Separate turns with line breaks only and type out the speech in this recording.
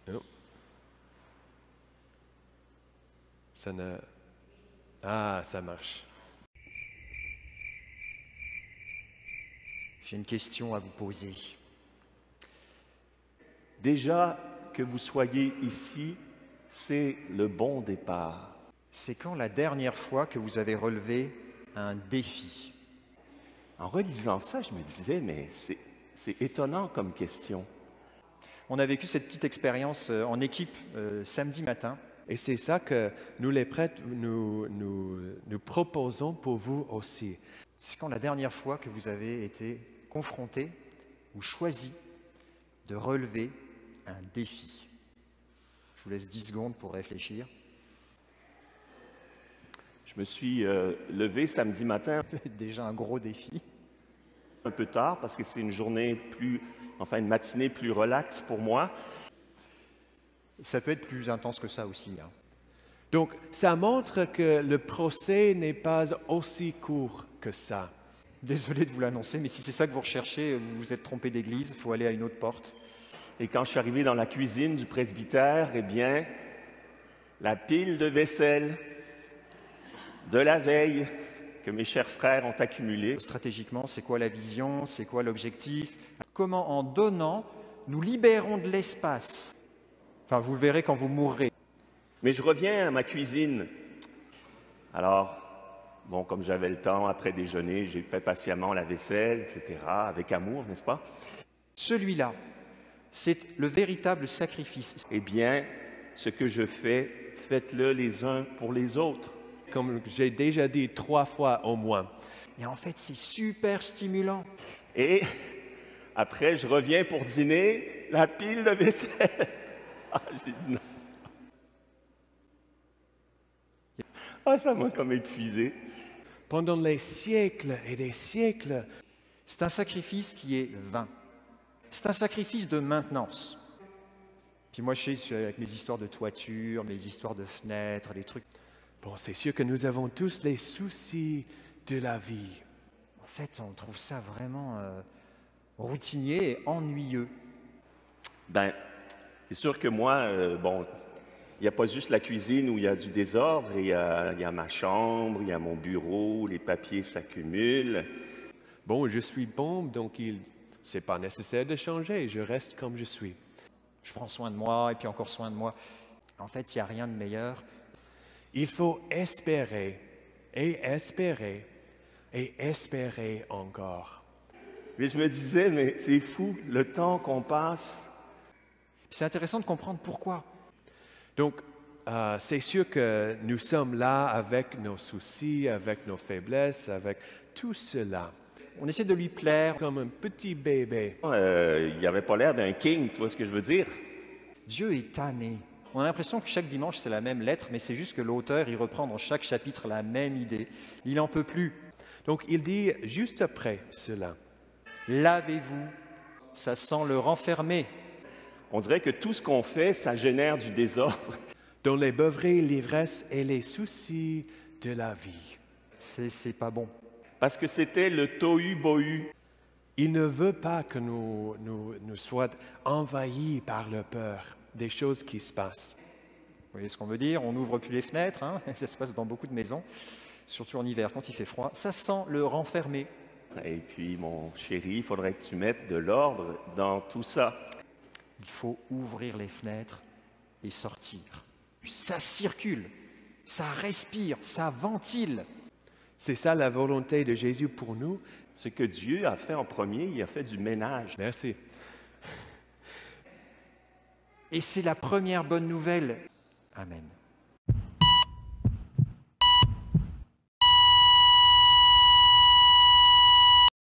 Non. Ça ne... Ah, ça marche.
J'ai une question à vous poser.
Déjà que vous soyez ici, c'est le bon départ.
C'est quand la dernière fois que vous avez relevé un défi?
En relisant ça, je me disais, mais c'est étonnant comme question.
On a vécu cette petite expérience en équipe samedi matin.
Et c'est ça que nous les prêtres, nous proposons pour vous aussi.
C'est quand la dernière fois que vous avez été confronté ou choisi de relever un défi? Je vous laisse 10 secondes pour réfléchir.
Je me suis levé samedi matin
Déjà un gros défi.
un peu tard parce que c'est une une matinée plus relaxe pour moi.
Ça peut être plus intense que ça aussi.
Donc, ça montre que le procès n'est pas aussi court que ça.
Désolé de vous l'annoncer, mais si c'est ça que vous recherchez, vous vous êtes trompé d'église, il faut aller à une autre porte.
Et quand je suis arrivé dans la cuisine du presbytère, eh bien, la pile de vaisselle de la veille que mes chers frères ont accumulée.
Stratégiquement, c'est quoi la vision? C'est quoi l'objectif? Comment, en donnant, nous libérons de l'espace? Enfin, vous le verrez quand vous mourrez.
Mais je reviens à ma cuisine. Alors, bon, comme j'avais le temps, après déjeuner, j'ai fait patiemment la vaisselle, etc., avec amour, n'est-ce pas?
Celui-là, c'est le véritable sacrifice.
Eh bien, ce que je fais, faites-le les uns pour les autres.
Comme j'ai déjà dit 3 fois au moins.
Et en fait, c'est super stimulant.
Et après, je reviens pour dîner, la pile de vaisselle. Ah, j'ai dit non. Ah, ça m'a comme épuisé.
Pendant les siècles et des siècles,
C'est un sacrifice qui est vain. C'est un sacrifice de maintenance. Puis moi, je sais, avec mes histoires de toiture, mes histoires de fenêtres, les trucs.
bon, c'est sûr que nous avons tous les soucis de la vie.
En fait, on trouve ça vraiment routinier et ennuyeux.
Ben, c'est sûr que moi, bon, il n'y a pas juste la cuisine où il y a du désordre, il y a ma chambre, il y a mon bureau, les papiers s'accumulent.
Bon, je suis bon, donc c'est pas nécessaire de changer, je reste comme je suis.
Je prends soin de moi et puis encore soin de moi. En fait, il n'y a rien de meilleur.
Il faut espérer et espérer et espérer encore.
Mais je me disais, mais c'est fou, le temps qu'on passe.
Puis c'est intéressant de comprendre pourquoi.
Donc, c'est sûr que nous sommes là avec nos soucis, avec nos faiblesses, avec tout cela,
On essaie de lui plaire.
comme un petit bébé.
Il n'avait pas l'air d'un king, tu vois ce que je veux dire?
Dieu est tanné. On a l'impression que chaque dimanche, c'est la même lettre, mais c'est juste que l'auteur, il reprend dans chaque chapitre la même idée. Il n'en peut plus.
Donc, il dit juste après cela,
Lavez-vous. Ça sent le renfermer.
On dirait que tout ce qu'on fait, ça génère du désordre.
dans les beuveries, l'ivresse et les soucis de la vie.
C'est pas bon.
Parce que c'était le tohu-bohu.
Il ne veut pas que nous soyons envahis par la peur des choses qui se passent.
Vous voyez ce qu'on veut dire? On n'ouvre plus les fenêtres. Ça se passe dans beaucoup de maisons, surtout en hiver quand il fait froid. Ça sent le renfermer.
Et puis, mon chéri, il faudrait que tu mettes de l'ordre dans tout ça.
Il faut ouvrir les fenêtres et sortir. Ça circule, ça respire, ça ventile.
C'est ça la volonté de Jésus pour nous.
Ce que Dieu a fait en premier, il a fait du ménage.
Merci.
Et c'est la première bonne nouvelle. Amen.